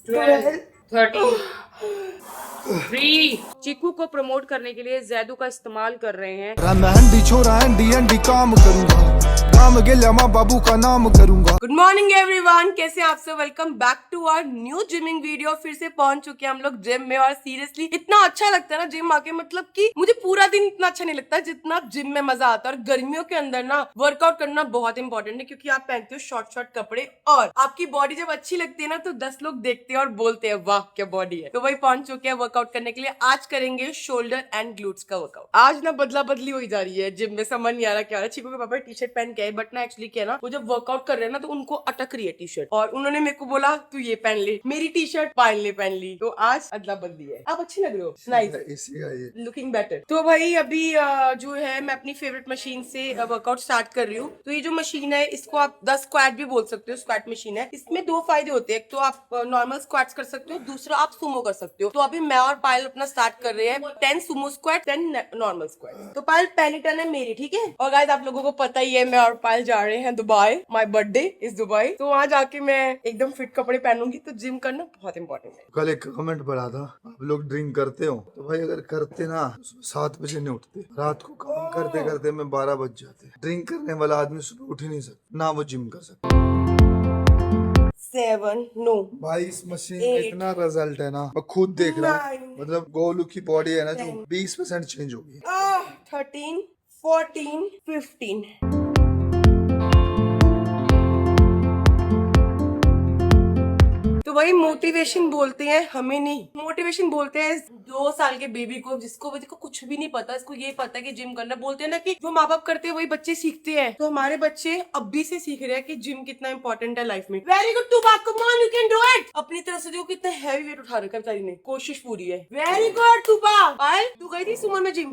12, 13, 3। चीकू को प्रमोट करने के लिए जैदू का इस्तेमाल कर रहे हैं। हंडी छोरा हंडी काम करूंगा, काम गेल्या माँ बाबू का नाम करूंगा। गुड मॉर्निंग एवरीवन, कैसे हैं आप सब। Welcome back to our new gymming video. फिर से पहुंच चुके हैं हम लोग जिम में और सीरियसली इतना अच्छा लगता है ना जिम आके, मतलब कि मुझे पूरा दिन इतना अच्छा नहीं लगता जितना जिम में मजा आता है। और गर्मियों के अंदर ना वर्कआउट करना बहुत इंपॉर्टेंट है, क्योंकि आप पहनते हो शॉर्ट शॉर्ट कपड़े और आपकी बॉडी जब अच्छी लगती है ना तो 10 लोग देखते हैं और बोलते हैं वाह क्या बॉडी है। तो वही पहुंच चुके हैं वर्कआउट करने के लिए। आज करेंगे शोल्डर एंड ग्लूट्स का वर्कआउट। आज ना बदला बदली हो जा रही है जिम में, समझ नहीं आ रहा क्या है। चीकू के पापा टी शर्ट पहन के आए, बट ना एक्चुअली क्या है ना, वो जब वर्कआउट कर रहे हैं ना तो उनको अटक रही है टी शर्ट, और उन्होंने मेरे को बोला तू ये पहन ले, मेरी टी शर्ट पहन ली। तो आज अदला बदली है। आप अच्छी लग रहे हो, नाइस, लुकिंग बेटर। तो भाई अभी जो है मैं अपनी फेवरेट मशीन से वर्कआउट स्टार्ट कर रही हूँ। तो ये जो मशीन है इसको आप 10 स्क्वाट भी बोल सकते हो, स्क्वाट मशीन है। इसमें दो फायदे होते हैं, एक तो आप नॉर्मल स्क्वाट्स कर सकते हो, दूसरा आप सुमो कर सकते हो। तो अभी मैं और पायल अपना स्टार्ट कर रहे हैं 10 सुमो स्क्वाट 10 नॉर्मल स्क्वाट। तो पायल पहली टर्न है मेरी, ठीक है। और गाइस आप लोगों को पता ही है मैं और पायल जा रहे हैं Dubai, my birthday is Dubai. तो वहाँ जाके मैं एकदम फिट कपड़े पहनूंगी। तो जिम करना बहुत इंपॉर्टेंट है। कल एक कमेंट पढ़ा था, आप लोग ड्रिंक करते हो तो भाई अगर करते ना 7 बजे नहीं उठते, रात को काम करते करते में 12 बज जाते। ड्रिंक करने वाला आदमी सुबह उठ ही नहीं सकता, ना वो जिम कर सकता। 7 नो भाई इस मशीन में इतना रिजल्ट है ना, मैं खुद देख रहा हूँ। मतलब गोलू की बॉडी है ना जो 20% चेंज हो गई। 13, 14, 15। तो वही मोटिवेशन बोलते हैं हमें, नहीं मोटिवेशन बोलते हैं 2 साल के बेबी को, जिसको कुछ भी नहीं पता। इसको ये पता है कि जिम करना, बोलते हैं ना कि जो माँ बाप करते हैं वही बच्चे सीखते हैं। तो हमारे बच्चे अभी से सीख रहे हैं कि जिम कितना इंपॉर्टेंट है लाइफ में। वेरी गुड टू बात, come on you can do it. अपनी तरफ से देखो कितना हैवी वेट उठा रखा है बेचारी ने, कोशिश पूरी है। वेरी गुड टू पायल, तू गई थी सुमन में जिम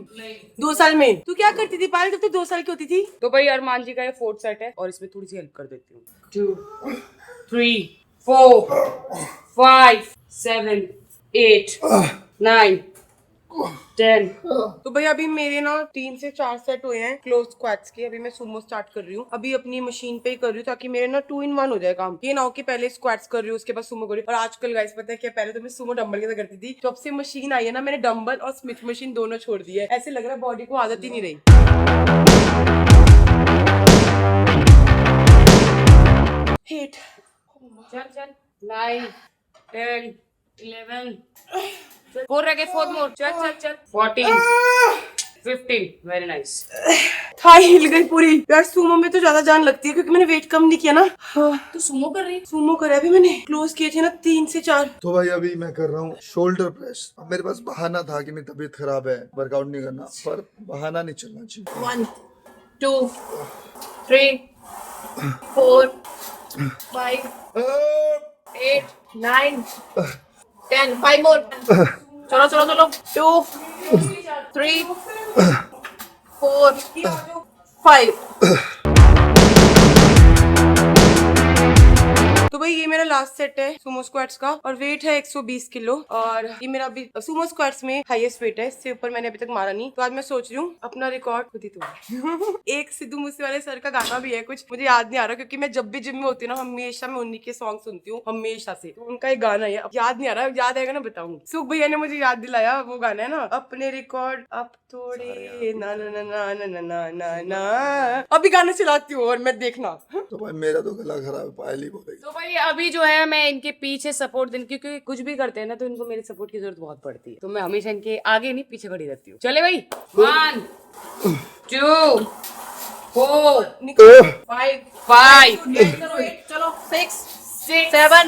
2 साल में? तू क्या करती थी पायल जब तू 2 साल की होती थी? तो भाई अरमान जी का ये 4th सेट है और इसमें थोड़ी सी हेल्प कर देती हूँ। 2, 3, 4, 5, 7, 8, 9, 10। तो भाई अभी मेरे ना 3 से 4 सेट हुए हैं क्लोज स्क्वाट्स के। अभी मैं सुमो स्टार्ट कर रही हूँ, अभी अपनी मशीन पे ही कर रही हूँ, ताकि मेरे ना 2 in 1 हो जाए काम। ये ना हो कि पहले स्क्वाट्स कर रही हूँ उसके बाद सुमो कर रही हूँ। और आजकल गाइस पता है क्या, पहले तो मैं सुमो डंबल के साथ करती थी, जब से मशीन आई है ना मैंने डंबल और स्मिथ मशीन दोनों छोड़ दी है। ऐसे लग रहा है बॉडी को आदत ही नहीं रही। हिट, चल 9, 10, 11, 4 रह गए, 4 मोर, चल 14, 15। Very nice. थाई हिल गई पूरी यार। सुमो में तो ज्यादा जान लगती है क्योंकि मैंने वेट कम नहीं किया ना। तो सुमो कर रही, सुमो करे अभी मैंने क्लोज किए थे ना 3 से 4। तो भाई अभी मैं कर रहा हूँ शोल्डर प्रेस। अब मेरे पास बहाना था कि मेरी तबीयत खराब है, वर्कआउट नहीं करना, पर बहाना नहीं चलना चाहिए। 1, 2, 3, 4, 5, 8, 9, 10। 5 मोर। चलो 2, 3, 4, 5। तो भाई ये मेरा लास्ट सेट है सुमो स्क्वाट्स का और वेट है 120 किलो। और ये मेरा अभी सुमो स्क्वाट्स में हाईएस्ट वेट है, इससे ऊपर मैंने अभी तक मारा नहीं। तो आज मैं सोच रही हूँ अपना रिकॉर्ड खुद ही तोड़। एक सिद्धू मूसेवाले सर का गाना भी है, कुछ मुझे याद नहीं आ रहा, क्योंकि मैं जब भी जिम में होती हूँ ना हमेशा मैं उन्हीं के सॉन्ग सुनती हूँ हमेशा से। तो उनका एक गाना है, याद नहीं आ रहा, याद आएगा ना बताऊंगी। सुख भैया ने मुझे याद दिलाया, वो गाना है ना, अपने रिकॉर्ड अब थोड़े ना ना ना ना ना ना ना ना ना। अभी गाना चलाती हूँ और मैं देखना। तो भाई मेरा तो गला खराब है, पायल ही बोलेगी। तो भाई अभी जो है मैं इनके पीछे सपोर्ट देने, क्योंकि कुछ भी करते हैं ना तो इनको मेरी सपोर्ट की जरूरत बहुत पड़ती है। तो मैं हमेशा इनके आगे नहीं पीछे खड़ी रहती हूँ। चले भाई 1, 2, 4, 5, चलो 6, 7,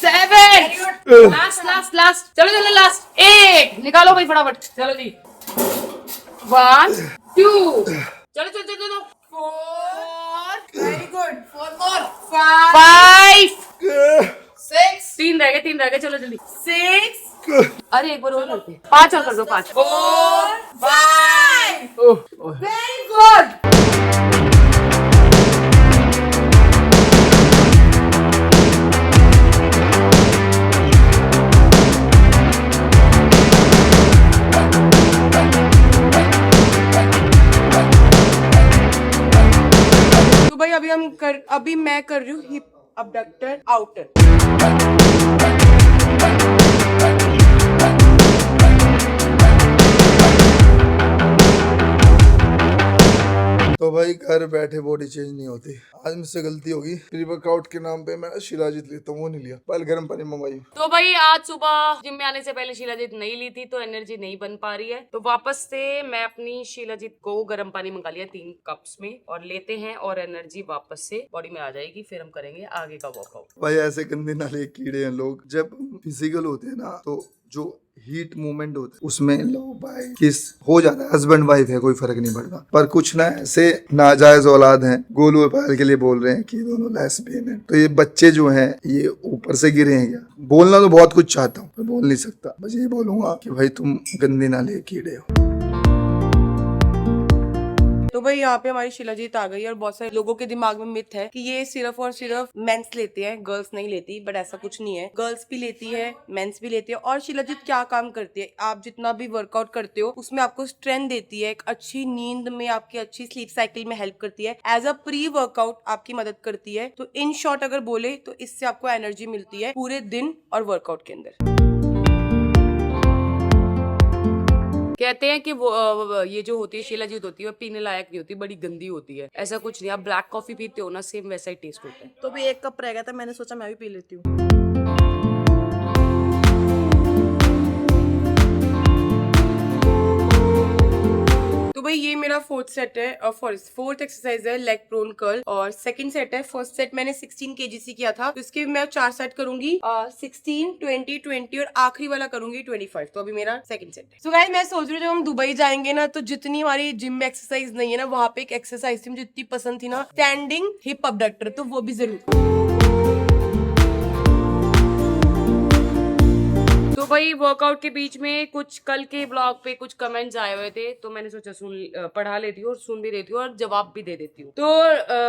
7। लास्ट चलो लास्ट 8 निकालो भाई फटाफट। चलो जी 1, 2, चलो 4, वेरी गुड, 4 मोर, 5, 6, 3 रह गए, चलो जल्दी 6। अरे एक बार और करते हैं, 5 और कर दो, 5, 4, 5। Very good. तो भाई अभी मैं कर रही हूँ हिप अबडक्टर आउटर। घर बैठे बॉडी चेंज नहीं होती। आज मुझसे गलती होगी, प्री वर्कआउट के नाम पे मैं शिलाजीत लेता हूँ, वो नहीं लिया। पहले गर्म पानी मंगवाई। तो भाई आज सुबह जिम में आने से पहले शिलाजीत नहीं ली थी तो एनर्जी नहीं बन पा रही है, तो वापस से मैं अपनी शिलाजीत को गर्म पानी मंगा लिया 3 कप्स में और लेते हैं और एनर्जी वापस से बॉडी में आ जाएगी। फिर हम करेंगे आगे का वर्कआउट। भाई ऐसे गंदे नाले कीड़े हैं लोग। जब फिजिकल होते हैं ना तो जो हीट मूवमेंट होता है उसमें लोग भाई किस हो जाता है, हस्बैंड वाइफ है कोई फर्क नहीं पड़ता। पर कुछ ना ऐसे नाजायज औलाद हैं, गोलू और पायल के लिए बोल रहे हैं कि दोनों लेस्बियन हैं। तो ये बच्चे जो हैं ये ऊपर से गिरे हैं क्या? बोलना तो बहुत कुछ चाहता हूँ पर बोल नहीं सकता। बस ये बोलूंगा कि भाई तुम गंदे नाले कीड़े हो। तो भाई यहाँ पे हमारी शिलाजीत आ गई और बहुत सारे लोगों के दिमाग में मिथ है कि ये सिर्फ और सिर्फ मेंस लेते हैं, गर्ल्स नहीं लेती। बट ऐसा कुछ नहीं है, गर्ल्स भी लेती है, मेंस भी लेती है। और शिलाजीत क्या काम करती है, आप जितना भी वर्कआउट करते हो उसमें आपको स्ट्रेंथ देती है, एक अच्छी नींद में आपकी अच्छी स्लीप साइकिल में हेल्प करती है, एज अ प्री वर्कआउट आपकी मदद करती है। तो इन शॉर्ट अगर बोले तो इससे आपको एनर्जी मिलती है पूरे दिन और वर्कआउट के अंदर। कहते हैं कि वो ये जो होती है शिलाजीत होती है वो पीने लायक नहीं होती, बड़ी गंदी होती है। ऐसा कुछ नहीं, आप ब्लैक कॉफी पीते हो ना सेम वैसा ही टेस्ट होता है। तो भी 1 कप रह गया था, मैंने सोचा मैं भी पी लेती हूँ। तो भाई ये मेरा 4th सेट है और 4th एक्सरसाइज है लेग प्रोन कर्ल। और सेकंड सेट है, फर्स्ट सेट मैंने 16 kg से किया था, तो इसके मैं 4 सेट करूंगी, 16, 20, 20 और आखिरी वाला करूंगी 25। तो अभी मेरा सेकंड सेट है। सो गाइस मैं सोच रही हूँ जब हम दुबई जाएंगे ना तो जितनी हमारी जिम में एक्सरसाइज नहीं है ना, वहाँ पे एक एक्सरसाइज थी मुझे इतनी पसंद थी ना, स्टैंडिंग हिप अबडक्टर, तो वो भी जरूर। तो भाई वर्कआउट के बीच में कुछ कल के ब्लॉग पे कुछ कमेंट्स आए हुए थे, तो मैंने सोचा पढ़ा लेती हूँ और सुन भी लेती हूँ और जवाब भी दे देती हूँ। तो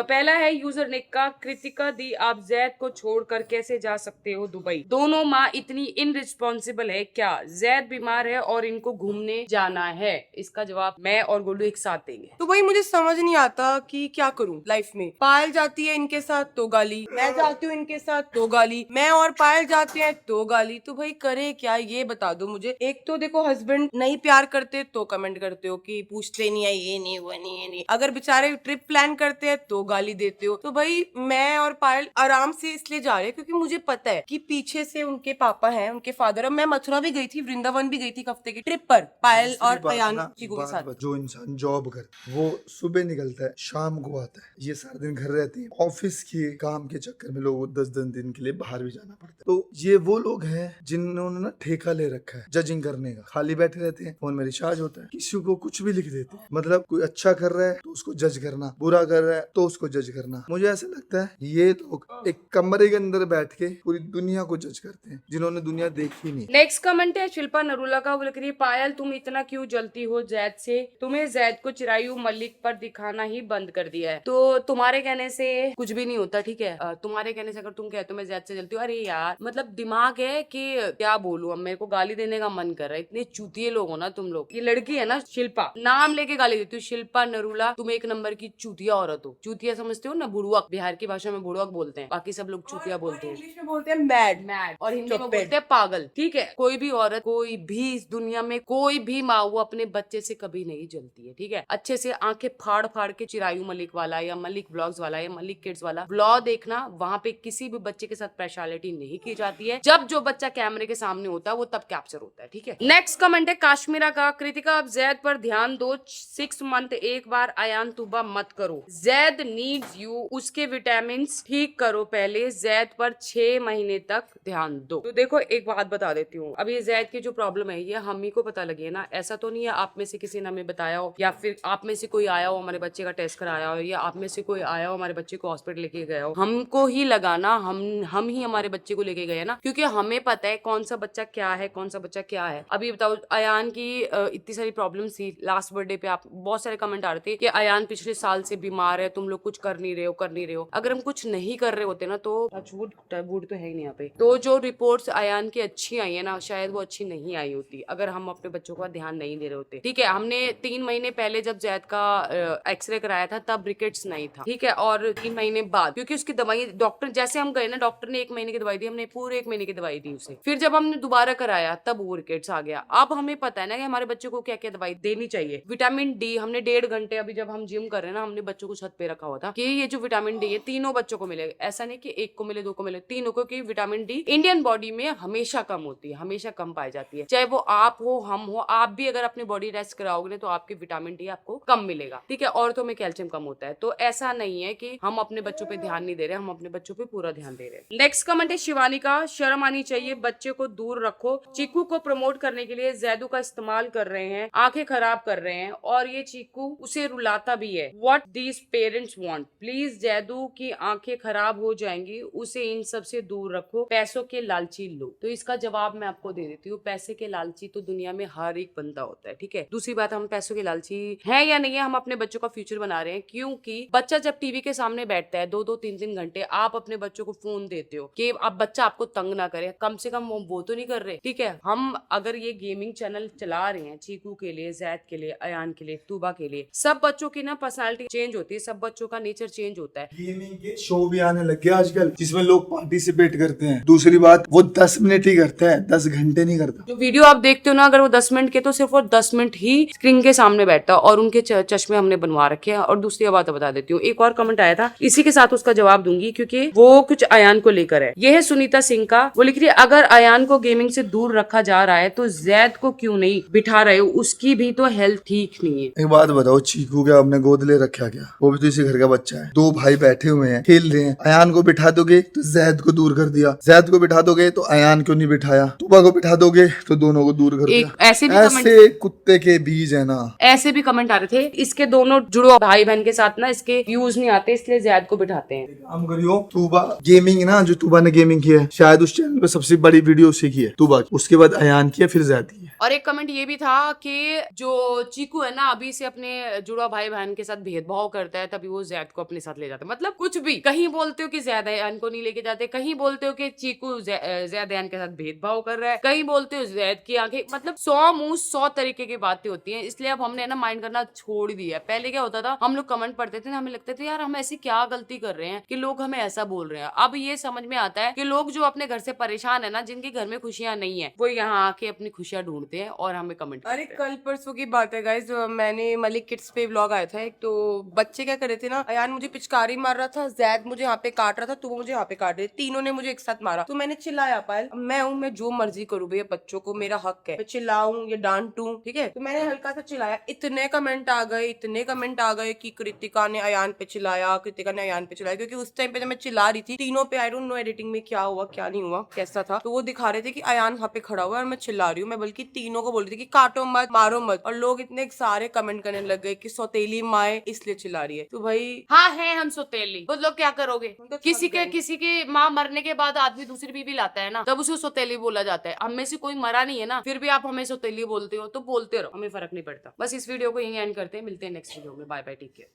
पहला है यूजर निक का, कृतिका दी आप जैद को छोड़कर कैसे जा सकते हो दुबई? दोनों माँ इतनी इनरिस्पॉन्सिबल है क्या? जैद बीमार है और इनको घूमने जाना है। इसका जवाब मैं और गोलू एक साथ देंगे। तो भाई मुझे समझ नहीं आता कि क्या करूं लाइफ में। पायल जाती है इनके साथ तो गाली, मैं जाती हूँ इनके साथ तो गाली, मैं और पायल जाते हैं तो गाली। तो भाई करे क्या ये बता दो मुझे। एक तो देखो हस्बैंड नहीं प्यार करते तो कमेंट करते हो कि पूछते नहीं है, ये नहीं वो नहीं, ये नहीं। अगर बेचारे ट्रिप प्लान करते हैं तो गाली देते हो। तो भाई मैं और पायल आराम से इसलिए जा रहे हैं क्योंकि मुझे पता है कि पीछे से उनके पापा हैं, उनके फादर। अब मैं मथुरा भी गई थी, वृंदावन भी गई थी हफ्ते की ट्रिप पर, पायल और अयान चीकू के साथ। जो इंसान जॉब कर वो सुबह निकलता है शाम को आता है, ये सारा दिन घर रहती है। ऑफिस के काम के चक्कर में लोगों को 10-10 दिन के लिए बाहर भी जाना पड़ता है। तो ये वो लोग हैं जिन्होंने ना ठेका ले रखा है जजिंग करने का। खाली बैठे रहते हैं, फोन में रिचार्ज होता है, किसी को कुछ भी लिख देते हैं। मतलब कोई अच्छा कर रहा है तो उसको जज करना, बुरा कर रहा है तो उसको जज करना। मुझे ऐसा लगता है ये लोग एक कमरे के अंदर बैठ के पूरी दुनिया को जज करते हैं जिन्होंने दुनिया देखी नहीं। नेक्स्ट कमेंट है शिल्पा नरूला का, वो लिख रही है पायल तुम इतना क्यों जलती हो जैद से? तुम्हें जैद को चिरायु मलिक पर दिखाना ही बंद कर दिया है। तो तुम्हारे कहने से कुछ भी नहीं होता, ठीक है? तुम्हारे कहने से अगर तुम कहते हो मैं जैद से जलती हूँ, अरे यार मतलब दिमाग है कि क्या बोलूं, अब मेरे को गाली देने का मन कर रहा है। इतने चूतिए लोग हो ना तुम लोग। ये लड़की है ना शिल्पा, नाम लेके गाली देती हूँ, शिल्पा नरूला, तुम एक नंबर की चूतिया औरत हो। चूतिया समझते हो ना, बुड़ुआ, बिहार की भाषा में बुड़ुआ बोलते हैं, बाकी सब लोग चूतिया बोलते हैं। इंग्लिश में बोलते हैं मैड, मैड, और हिंदी में बोलते हैं पागल, ठीक है? कोई भी औरत, कोई भी इस दुनिया में कोई भी माँ, वो अपने बच्चे से कभी नहीं जलती है, ठीक है? अच्छे से आंखें फाड़ फाड़ के चिरायु मलिक वाला या मलिक व्लॉग्स वाला या मलिक किड्स वाला व्लॉग देखना, वहाँ पे किसी भी बच्चे के साथ पार्शियलिटी नहीं की जाती है। जब जो बच्चा कैमरे के सामने होता है वो तब कैप्चर होता है, ठीक है? नेक्स्ट कमेंट है काश्मीरा का, कृतिका आप जैद पर ध्यान दो, 6 मंथ एक बार अयान तुबा मत करो, जैद नीड्स यू, उसके विटामिन ठीक करो पहले, जैद पर 6 महीने तक ध्यान दो। तो देखो एक बात बता देती हूँ, अब ये जैद की जो प्रॉब्लम है ये हम ही को पता लगी है ना, ऐसा तो नहीं है आप में से किसी ने हमें बताया हो या फिर आप में से कोई आया हो हमारे बच्चे का टेस्ट कराया हो या आप में से कोई आया हो हमारे बच्चे को हॉस्पिटल लेके गया हो। हमको ही लगाना, हम ही हमारे बच्चे को लेके गए ना, क्योंकि हमें पता है कौन सा बच्चा क्या है, कौन सा बच्चा क्या है। अभी बताओ अयान की इतनी सारी प्रॉब्लम्स थी, लास्ट बर्थडे पे आप बहुत सारे कमेंट आ रहे थे कि अयान पिछले साल से बीमार है, तुम लोग कुछ कर नहीं रहे हो। अगर हम कुछ नहीं कर रहे होते ना तो वुड तो है ही नहीं यहाँ पे, तो जो रिपोर्ट्स अयान की अच्छी आई है ना, शायद वो अच्छी नहीं आई होती अगर हम अपने बच्चों का ध्यान नहीं दे रहे होते, ठीक है? हमने 3 महीने पहले जब जैद का एक्सरे कराया था तब रिकेट्स नहीं था, ठीक है? और 3 महीने बाद, क्योंकि उसकी दवाई डॉक्टर, जैसे हम गए ना, डॉक्टर ने 1 महीने की दवाई दी, हमने पूरे 1 महीने की दवाई दी उसे। फिर जब हमने दोबारा दोबारा कराया तब वो रिकेट्स आ गया। अब हमें पता है ना कि हमारे बच्चे को क्या क्या दवाई देनी चाहिए। विटामिन डी हमने 1.5 घंटे अभी जब हम जिम कर रहे हैं ना, हमने बच्चों को छत पे रखा हुआ था कि ये जो विटामिन डी है तीनों बच्चों को मिले, ऐसा नहीं कि एक को मिले, दो को मिले, तीनों को। कि विटामिन डी इंडियन बॉडी में हमेशा कम होती है, हमेशा कम पाई जाती है। चाहे वो आप हो, हम हो, आप भी अगर अपनी बॉडी रेस्ट कराओगे तो आपके विटामिन डी आपको कम मिलेगा, ठीक है। औरतों में कैल्शियम कम होता है। तो ऐसा नहीं है कि हम अपने बच्चों पे ध्यान नहीं दे रहे, हम अपने बच्चों पे पूरा ध्यान दे रहे हैं। नेक्स्ट कमेंट है शिवानी का, शर्म आनी चाहिए, बच्चे को दूर रखो। चीकू को प्रमोट करने के लिए जैदू का इस्तेमाल कर रहे हैं, आंखें खराब कर रहे हैं और ये चीकू उसे रुलाता भी है। What these parents want, please Zaidu की आंखें खराब हो जाएंगी, उसे इन सब से दूर रखो, पैसों के लालची लोग। तो इसका जवाब मैं आपको दे देती हूँ। पैसे के लालची तो दुनिया में हर एक बंदा होता है, ठीक है। दूसरी बात, हम पैसों के लालची है या नहीं है, हम अपने बच्चों का फ्यूचर बना रहे हैं। क्योंकि बच्चा जब टीवी के सामने बैठता है 2-2 3-3 घंटे, आप अपने बच्चों को फोन देते हो कि अब बच्चा आपको तंग ना करे, कम से कम वो तो नहीं कर रहे, ठीक है। हम अगर ये गेमिंग चैनल चला रहे हैं चीकू के लिए, जैद के लिए, अयान के लिए, तूबा के लिए, सब बच्चों की ना पर्सनालिटी चेंज होती है, सब बच्चों का नेचर चेंज होता है। गेमिंग के शो भी आने लग गए आजकल जिसमें लोग पार्टिसिपेट करते हैं। दूसरी बात, वो 10 मिनट ही करता है, 10 घंटे नहीं करता। जो वीडियो आप देखते हो ना, अगर वो 10 मिनट के, तो सिर्फ वो 10 मिनट ही स्क्रीन के सामने बैठता है और उनके चश्मे हमने बनवा रखे हैं। और दूसरी बात बता देती हूँ, एक और कमेंट आया था, इसी के साथ उसका जवाब दूंगी क्योंकि वो कुछ अयान को लेकर है। ये है सुनीता सिंह का, वो लिख रही है अगर अयान को गेमिंग से दूर रखा जा रहा है तो जैद को क्यों नहीं बिठा रहे हो, उसकी भी तो हेल्थ ठीक नहीं है। एक बात बताओ, चीकू क्या आपने गोद ले रखा क्या? वो भी तो इसी घर का बच्चा है। 2 भाई बैठे हुए हैं, खेल रहे हैं। अयान को बिठा दोगे तो जैद को दूर कर दिया, जैद को बिठा दोगे तो अयान क्यों नहीं बिठाया, तुबा को बिठा दोगे तो दोनों को दूर कर दिया। ऐसे कुत्ते के बीज है ना। ऐसे भी कमेंट आ रहे थे, इसके दोनों जुड़ो भाई बहन के साथ ना इसके व्यूज नहीं आते, इसलिए जैद को बिठाते हैं। काम करियो, तूबा गेमिंग ना, जो तूबा ने गेमिंग की है शायद उस चैनल पे सबसे बड़ी वीडियो उसे की है तूबा की, उसके बाद अयान की है, फिर जैद की है। और एक कमेंट ये भी था कि जो चीकू है ना, अभी से अपने जुड़वा भाई बहन के साथ भेदभाव करता है, तभी वो जैद को अपने साथ ले जाता है। मतलब कुछ भी, कहीं बोलते हो कि जैद अयान को नहीं लेके जाते, कहीं बोलते हो कि चीकू जैद अयान के साथ भेदभाव कर रहा है, कहीं बोलते हो जैद की आंखें, मतलब 100 मुंह 100 तरीके की बातें होती हैं। इसलिए अब हमने ना माइंड करना छोड़ दिया है। पहले क्या होता था, हम लोग कमेंट पढ़ते थे, हमें लगता था यार हम ऐसी क्या गलती कर रहे हैं कि लोग हमें ऐसा बोल रहे हैं। अब ये समझ में आता है कि लोग जो अपने घर से परेशान है ना, जिनके घर में खुशियां नहीं है, वो यहाँ आके अपनी खुशियां ढूंढते हैं और हमें कमेंट करते अरे हैं। कल परसों की बात है गाइज, मैंने मलिक किड्स पे व्लॉग आया था एक, तो बच्चे क्या कर रहे थे ना, अयान मुझे पिचकारी मार रहा था, जैद मुझे यहाँ पे काट रहा था, तू मुझे यहाँ पे काट रही, तीनों ने मुझे एक साथ मारा। तो मैंने चिल्लाया, पायल मैं हूँ, मैं जो मर्जी करूँ भैया, बच्चों को मेरा हक है, मैं चिल्लाऊं या डांटूं, ठीक है। तो मैंने हल्का सा चिल्लाया, इतने कमेंट आ गए कि कृतिका ने अयान पे चिल्लाया, कृतिका ने अयान पे चिल्लाया। क्योंकि उस टाइम पे जब मैं चिल्ला रही थी तीनों पे, आई डोंट नो एडिटिंग में क्या हुआ क्या नहीं हुआ कैसा था, तो वो दिखा रहे थे कि अयान वहाँ पे खड़ा हुआ है और मैं चिल्ला रही हूँ। मैं बल्कि तीनों को बोल रही थी कि काटो मत, मारो मत, और लोग इतने सारे कमेंट करने लग गए कि सौतेली माए इसलिए चिल्ला रही है। तो भाई हाँ है, हम सौतेली, वो लोग क्या करोगे, किसी के माँ मरने के बाद आदमी दूसरी बीवी लाता है ना, तब उसे सौतेली बोला जाता है। हम में से कोई मरा नहीं है ना, फिर भी आप हमें सौतेली बोलते हो, तो बोलते रहो, हमें फर्क नहीं पड़ता। बस इस वीडियो को यहीं एंड करते हैं, मिलते हैं नेक्स्ट वीडियो में। Bye bye, take care.